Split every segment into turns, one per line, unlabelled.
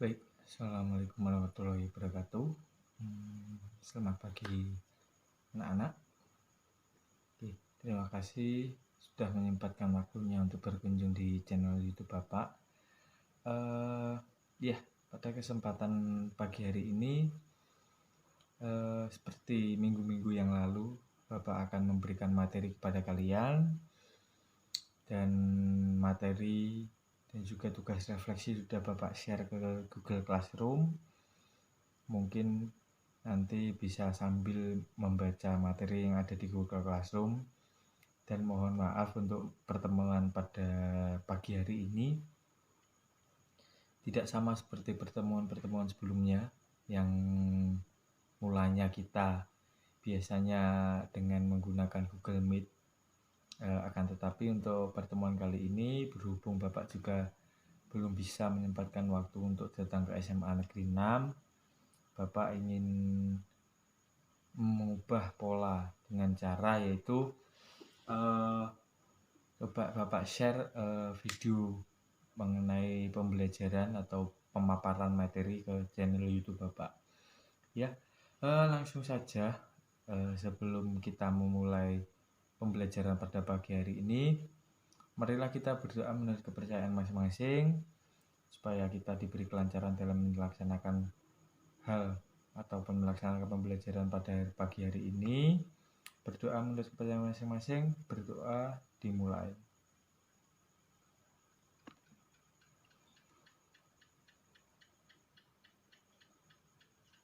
Baik, Assalamualaikum warahmatullahi wabarakatuh. Selamat pagi anak-anak. Oke, terima kasih sudah menyempatkan waktunya untuk berkunjung di channel YouTube Bapak. Ya, pada kesempatan pagi hari ini, seperti minggu-minggu yang lalu, Bapak akan memberikan materi kepada kalian, dan materi dan juga tugas refleksi sudah Bapak share ke Google Classroom. Mungkin nanti bisa sambil membaca materi yang ada di Google Classroom. Dan mohon maaf untuk pertemuan pada pagi hari ini tidak sama seperti pertemuan-pertemuan sebelumnya yang mulanya kita biasanya dengan menggunakan Google Meet. Akan tetapi untuk pertemuan kali ini, berhubung Bapak juga belum bisa menyempatkan waktu untuk datang ke SMA Negeri 6, Bapak ingin mengubah pola dengan cara yaitu coba Bapak share video mengenai pembelajaran atau pemaparan materi ke channel YouTube Bapak. Ya, langsung saja sebelum kita memulai pembelajaran pada pagi hari ini, marilah kita berdoa menurut kepercayaan masing-masing supaya kita diberi kelancaran dalam melaksanakan hal ataupun melaksanakan pembelajaran pada pagi hari ini. Berdoa menurut kepercayaan masing-masing, berdoa dimulai.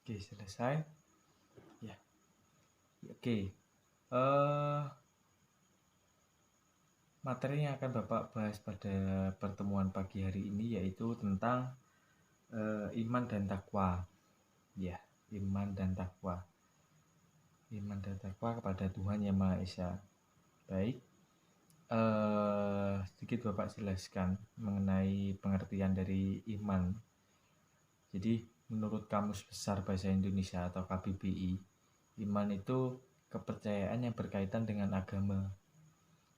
Oke, selesai. Ya. Oke. Materi yang akan Bapak bahas pada pertemuan pagi hari ini yaitu tentang iman dan takwa. Ya, iman dan takwa. Iman dan takwa kepada Tuhan Yang Maha Esa. Baik. Sedikit Bapak jelaskan mengenai pengertian dari iman. Jadi menurut Kamus Besar Bahasa Indonesia atau KBBI, iman itu kepercayaan yang berkaitan dengan agama,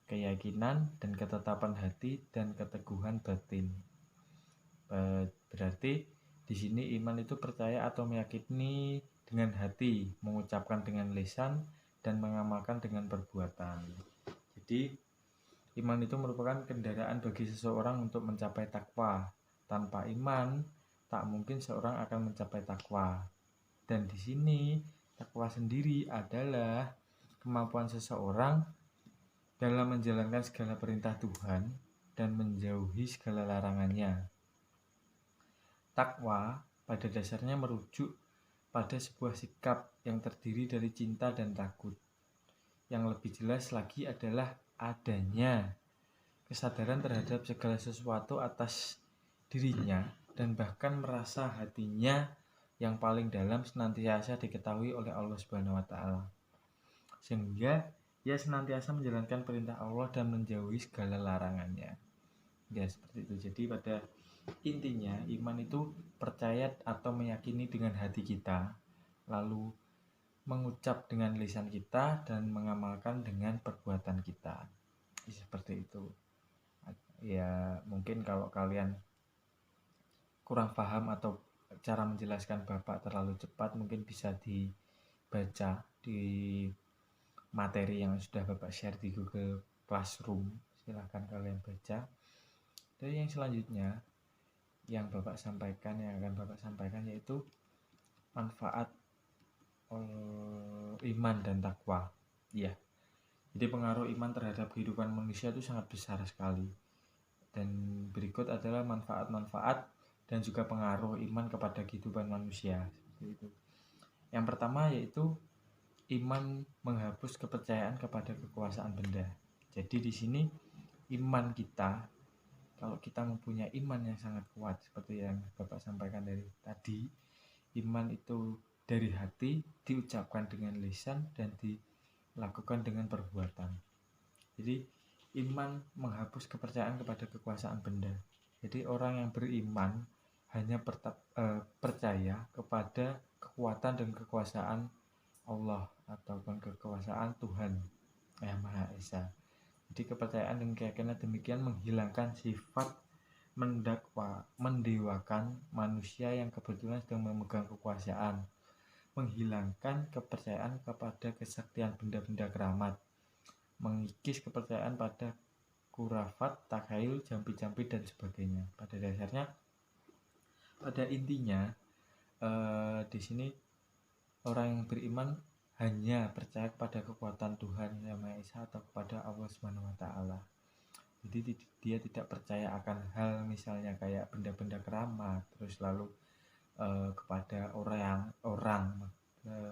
keyakinan dan ketetapan hati dan keteguhan batin. Berarti di sini iman itu percaya atau meyakini dengan hati, mengucapkan dengan lisan dan mengamalkan dengan perbuatan. Jadi iman itu merupakan kendaraan bagi seseorang untuk mencapai takwa. Tanpa iman, tak mungkin seorang akan mencapai takwa. Dan di sini takwa sendiri adalah kemampuan seseorang dalam menjalankan segala perintah Tuhan dan menjauhi segala larangannya. Takwa pada dasarnya merujuk pada sebuah sikap yang terdiri dari cinta dan takut. Yang lebih jelas lagi adalah adanya kesadaran terhadap segala sesuatu atas dirinya dan bahkan merasa hatinya yang paling dalam senantiasa diketahui oleh Allah Subhanahu wa taala. Sehingga ia senantiasa menjalankan perintah Allah dan menjauhi segala larangannya. Ya, seperti itu. Jadi pada intinya iman itu percaya atau meyakini dengan hati kita, lalu mengucap dengan lisan kita dan mengamalkan dengan perbuatan kita. Seperti itu. Ya, mungkin kalau kalian kurang paham atau cara menjelaskan Bapak terlalu cepat, mungkin bisa dibaca di materi yang sudah Bapak share di Google Classroom. Silahkan kalian baca. Dan yang selanjutnya yang Bapak sampaikan, yang akan Bapak sampaikan yaitu manfaat iman dan takwa. Ya. Jadi pengaruh iman terhadap kehidupan manusia itu sangat besar sekali. Dan berikut adalah manfaat-manfaat dan juga pengaruh iman kepada kehidupan manusia. Seperti itu. Yang pertama yaitu iman menghapus kepercayaan kepada kekuasaan benda. Jadi di sini iman kita, kalau kita mempunyai iman yang sangat kuat seperti yang Bapak sampaikan dari tadi, iman itu dari hati, diucapkan dengan lisan dan dilakukan dengan perbuatan. Jadi iman menghapus kepercayaan kepada kekuasaan benda. Jadi orang yang beriman hanya percaya kepada kekuatan dan kekuasaan Allah ataupun kekuasaan Tuhan Yang Maha Esa. Jadi kepercayaan dan keyakinan demikian menghilangkan sifat mendewakan manusia yang kebetulan sedang memegang kekuasaan, menghilangkan kepercayaan kepada kesaktian benda-benda keramat, mengikis kepercayaan pada kurafat, takhayul, jampi-jampi dan sebagainya. Pada dasarnya, pada intinya di sini orang yang beriman hanya percaya kepada kekuatan Tuhan Yang Maha Esa atau kepada Allah Subhanahu wa taala. Jadi dia tidak percaya akan hal misalnya kayak benda-benda keramat, terus lalu kepada orang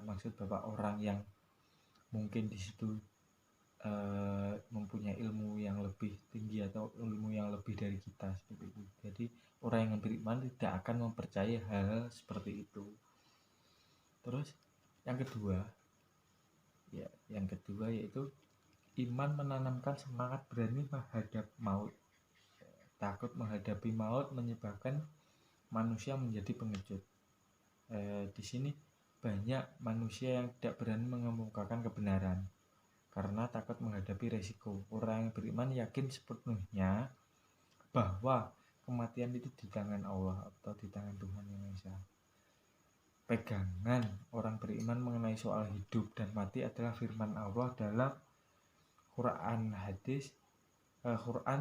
maksud Bapak orang yang mungkin di situ mempunyai ilmu yang lebih tinggi atau ilmu yang lebih dari kita seperti itu. Jadi orang yang beriman tidak akan mempercayai hal seperti itu. Terus yang kedua yaitu iman menanamkan semangat berani menghadap maut. Takut menghadapi maut menyebabkan manusia menjadi pengecut. Di sini banyak manusia yang tidak berani mengemukakan kebenaran karena takut menghadapi resiko. Orang yang beriman yakin sepenuhnya bahwa kematian itu di tangan Allah atau di tangan Tuhan Yang Maha Esa. Pegangan orang beriman mengenai soal hidup dan mati adalah firman Allah dalam Quran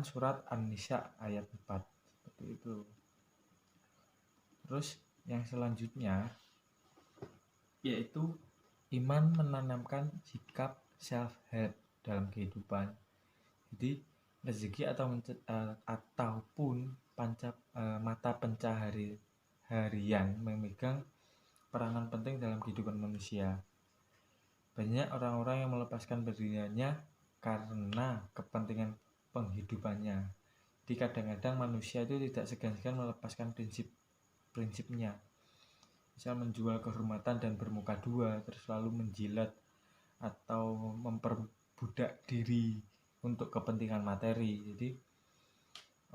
surat An-Nisa ayat 4 seperti itu. Terus yang selanjutnya yaitu iman menanamkan sikap self-help dalam kehidupan. Jadi rezeki ataupun mata pencaharian memegang peranan penting dalam kehidupan manusia. Banyak orang-orang yang melepaskan pekerjaannya karena kepentingan penghidupannya. Jadi kadang-kadang manusia itu tidak segan-segan melepaskan prinsipnya. Misal menjual kehormatan dan bermuka dua, terus lalu menjilat atau memperbudak diri untuk kepentingan materi. Jadi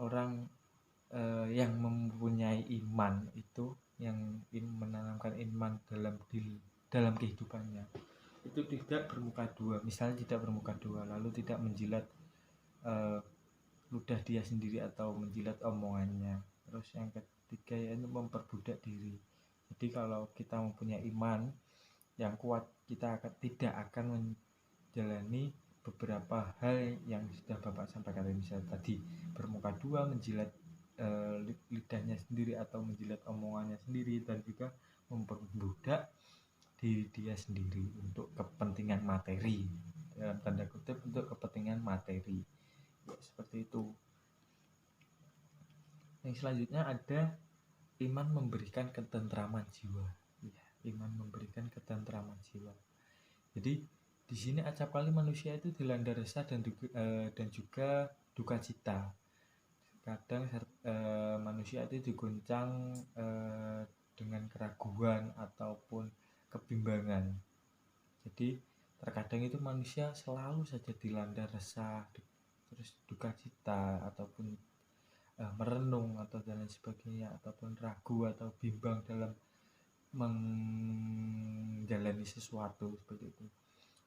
orang yang mempunyai iman itu yang menanamkan iman dalam kehidupannya itu tidak bermuka dua, misalnya tidak bermuka dua lalu tidak menjilat ludah dia sendiri atau menjilat omongannya. Terus yang ketiga yaitu memperbudak diri. Jadi kalau kita mempunyai iman yang kuat, kita tidak akan menjalani beberapa hal yang sudah Bapak sampaikan misalnya tadi bermuka dua, menjilat lidahnya sendiri atau menjilat omongannya sendiri, dan juga memperbudak diri dia sendiri untuk kepentingan materi, dalam tanda kutip untuk kepentingan materi ya, seperti itu. Yang selanjutnya ada iman memberikan ketentraman jiwa ya, iman memberikan ketentraman jiwa. Jadi di sini acapkali manusia itu dilanda resah dan juga duka cita. Kadang manusia itu diguncang dengan keraguan ataupun kebimbangan. Jadi terkadang itu manusia selalu saja dilanda resah, terus duka cita ataupun merenung atau dan lain sebagainya, ataupun ragu atau bimbang dalam menjalani sesuatu seperti itu.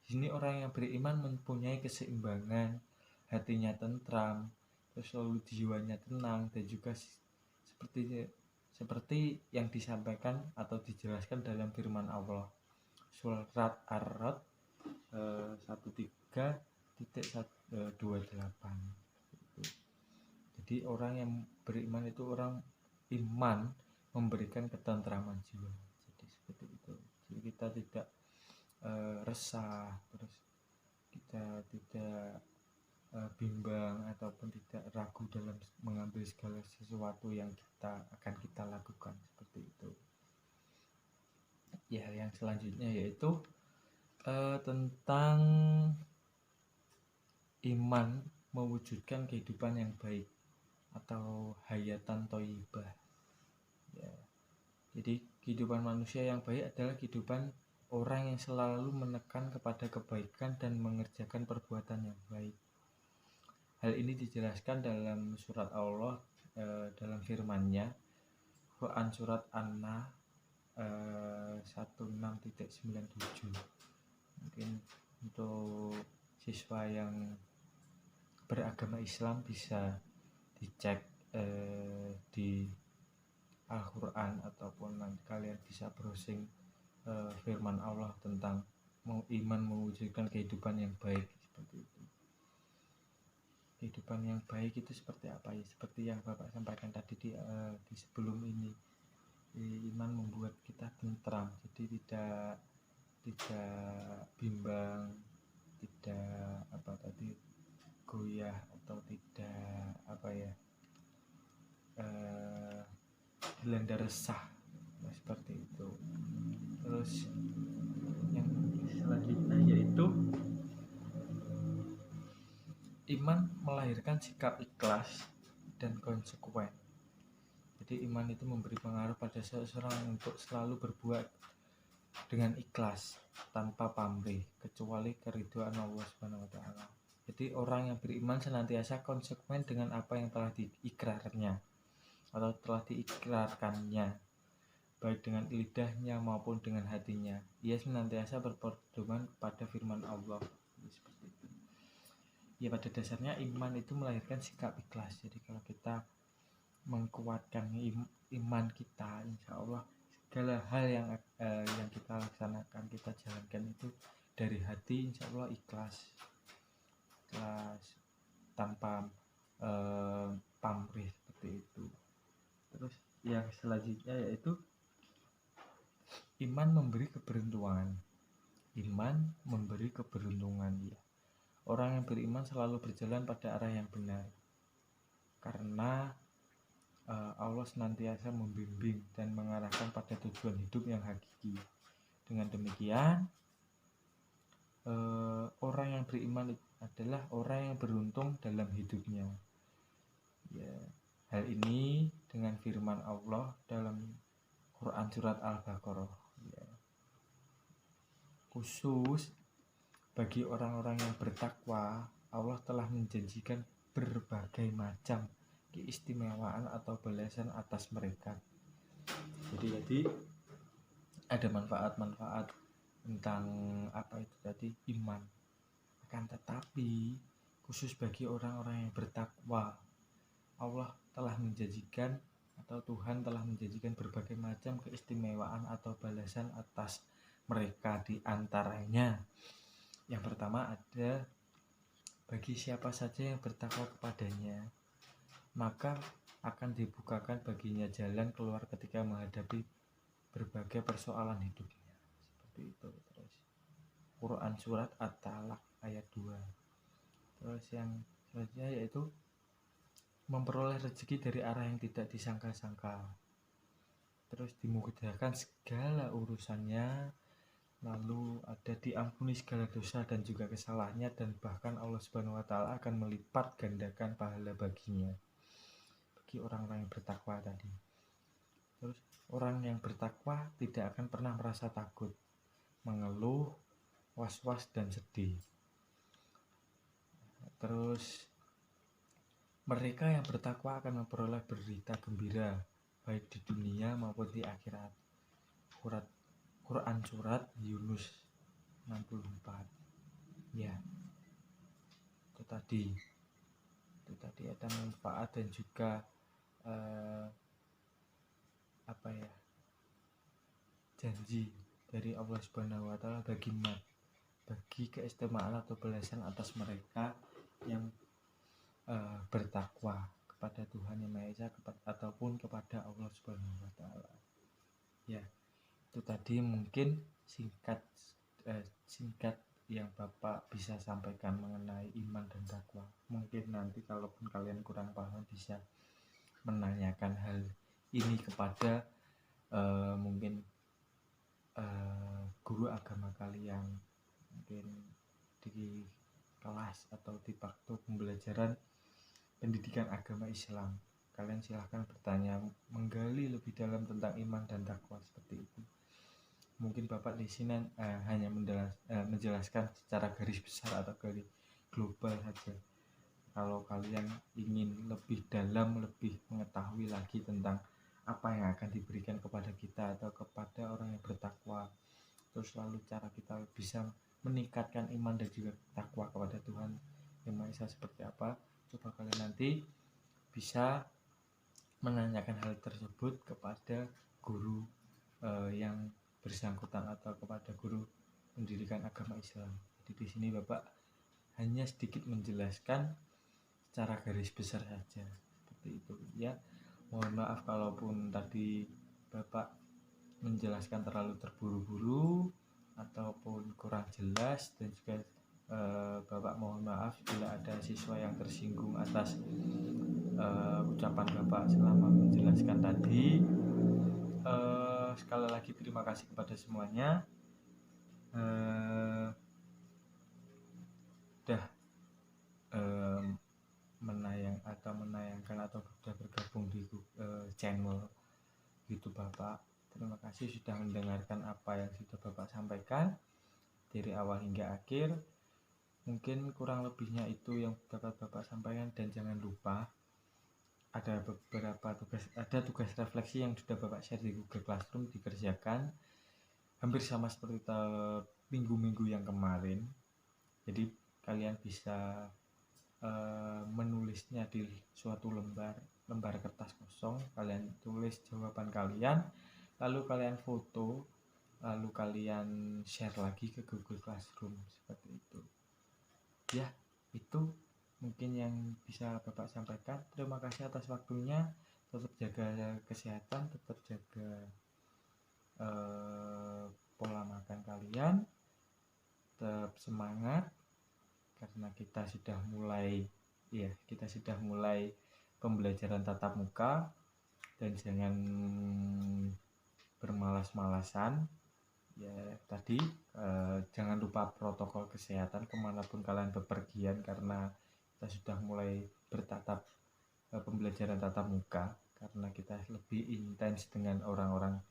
Di sini orang yang beriman mempunyai keseimbangan, hatinya tentram, terus selalu jiwanya tenang, dan juga seperti yang disampaikan atau dijelaskan dalam firman Allah surat Ar-Ra'd 13.28. Jadi orang yang beriman itu orang iman memberikan ketentraman jiwa. Jadi seperti itu. Jadi kita tidak resah, terus kita tidak bimbang ataupun tidak ragu dalam mengambil segala sesuatu yang akan kita lakukan seperti itu. Ya, yang selanjutnya yaitu tentang iman mewujudkan kehidupan yang baik atau hayatan thayyibah ya. Jadi kehidupan manusia yang baik adalah kehidupan orang yang selalu menekan kepada kebaikan dan mengerjakan perbuatan yang baik. Hal ini dijelaskan dalam surat Allah dalam firman-Nya Quran surat An-Nahl 16.97. Mungkin untuk siswa yang beragama Islam bisa dicek di Al-Quran, ataupun nanti kalian bisa browsing firman Allah tentang iman mewujudkan kehidupan yang baik, seperti itu. Kehidupan yang baik itu seperti apa ya? Seperti yang Bapak sampaikan tadi di sebelum ini. Iman membuat kita tentram, jadi tidak bimbang, tidak goyah, atau tidak dilanda resah, seperti itu. Terus yang selanjutnya yaitu iman melahirkan sikap ikhlas dan konsekuen. Jadi iman itu memberi pengaruh pada seseorang untuk selalu berbuat dengan ikhlas tanpa pamrih, kecuali keridhaan Allah Subhanahu wa taala. Jadi orang yang beriman senantiasa konsekuen dengan apa yang telah diikrarnya atau telah diikrarkannya, baik dengan lidahnya maupun dengan hatinya. Ia senantiasa berpedoman kepada firman Allah. Seperti itu. Ya, pada dasarnya iman itu melahirkan sikap ikhlas. Jadi kalau kita mengkuatkan iman kita, insya Allah segala hal yang kita laksanakan, kita jalankan itu dari hati, insya Allah ikhlas tanpa pamrih, seperti itu. Terus yang selanjutnya yaitu iman memberi keberuntungan. Iman memberi keberuntungan, ya. Orang yang beriman selalu berjalan pada arah yang benar, karena Allah senantiasa membimbing dan mengarahkan pada tujuan hidup yang hakiki. Dengan demikian, orang yang beriman adalah orang yang beruntung dalam hidupnya. Ya, hal ini dengan firman Allah dalam Quran surat Al-Baqarah. Ya. Khusus bagi orang-orang yang bertakwa, Allah telah menjanjikan berbagai macam keistimewaan atau balasan atas mereka. Jadi ada manfaat-manfaat tentang iman. Akan tetapi khusus bagi orang-orang yang bertakwa, Allah telah menjanjikan atau Tuhan telah menjanjikan berbagai macam keistimewaan atau balasan atas mereka. Di antaranya, yang pertama ada bagi siapa saja yang bertakwa kepadanya, maka akan dibukakan baginya jalan keluar ketika menghadapi berbagai persoalan hidupnya. Seperti itu. Terus Quran surat At-Talaq ayat 2. Terus yang selanjutnya yaitu memperoleh rezeki dari arah yang tidak disangka-sangka. Terus dimudahkan segala urusannya, lalu ada diampuni segala dosa dan juga kesalahannya, dan bahkan Allah Subhanahu wa taala akan melipat gandakan pahala baginya. Bagi orang-orang yang bertakwa tadi. Terus orang yang bertakwa tidak akan pernah merasa takut, mengeluh, was-was dan sedih. Terus mereka yang bertakwa akan memperoleh berita gembira baik di dunia maupun di akhirat. Quran surat Yunus 64. Ya. Itu tadi ada manfaat dan juga janji dari Allah Subhanahu wa taala bagi keistimewaan atau balasan atas mereka yang bertakwa kepada Tuhan Yang Maha Esa ataupun kepada Allah Subhanahu wa taala. Ya, itu tadi mungkin singkat yang Bapak bisa sampaikan mengenai iman dan takwa. Mungkin nanti kalaupun kalian kurang paham bisa menanyakan hal ini kepada mungkin guru agama kalian, mungkin di kelas atau di waktu pembelajaran pendidikan agama Islam. Kalian silahkan bertanya, menggali lebih dalam tentang iman dan takwa, seperti itu. Mungkin Bapak di sini hanya menjelaskan secara garis besar atau garis global saja. Kalau kalian ingin lebih dalam, lebih mengetahui lagi tentang apa yang akan diberikan kepada kita atau kepada orang yang bertakwa, terus lalu cara kita bisa meningkatkan iman dan juga takwa kepada Tuhan Yang Maha Esa seperti apa, coba kalian nanti bisa menanyakan hal tersebut kepada guru yang bersangkutan atau kepada guru pendidikan agama Islam. Jadi di sini Bapak hanya sedikit menjelaskan secara garis besar saja, seperti itu ya. Mohon maaf kalaupun tadi Bapak menjelaskan terlalu terburu-buru ataupun kurang jelas, dan juga Bapak mohon maaf bila ada siswa yang tersinggung atas ucapan Bapak selama menjelaskan tadi. Sekali lagi terima kasih kepada semuanya. Sudah menayangkan atau sudah bergabung di channel YouTube Bapak. Terima kasih sudah mendengarkan apa yang sudah Bapak sampaikan dari awal hingga akhir. Mungkin kurang lebihnya itu yang dapat Bapak sampaikan, dan jangan lupa ada beberapa tugas refleksi yang sudah Bapak share di Google Classroom, dikerjakan hampir sama seperti minggu-minggu yang kemarin. Jadi kalian bisa menulisnya di suatu lembar kertas kosong. Kalian tulis jawaban kalian, lalu kalian foto, lalu kalian share lagi ke Google Classroom, seperti itu ya. Itu mungkin yang bisa Bapak sampaikan. Terima kasih atas waktunya. Tetap jaga kesehatan, tetap jaga pola makan kalian, tetap semangat karena kita sudah mulai pembelajaran tatap muka. Dan jangan bermalas-malasan ya. Tadi jangan lupa protokol kesehatan kemanapun kalian bepergian, karena kita sudah mulai pembelajaran tatap muka, karena kita lebih intens dengan orang-orang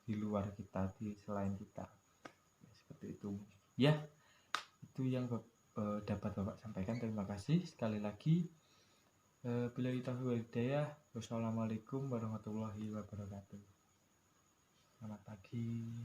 di luar kita, selain kita ya, seperti itu ya. Itu yang dapat Bapak sampaikan. Terima kasih sekali lagi. Billahi taufiq wal hidayah. Wassalamualaikum warahmatullahi wabarakatuh. Selamat pagi.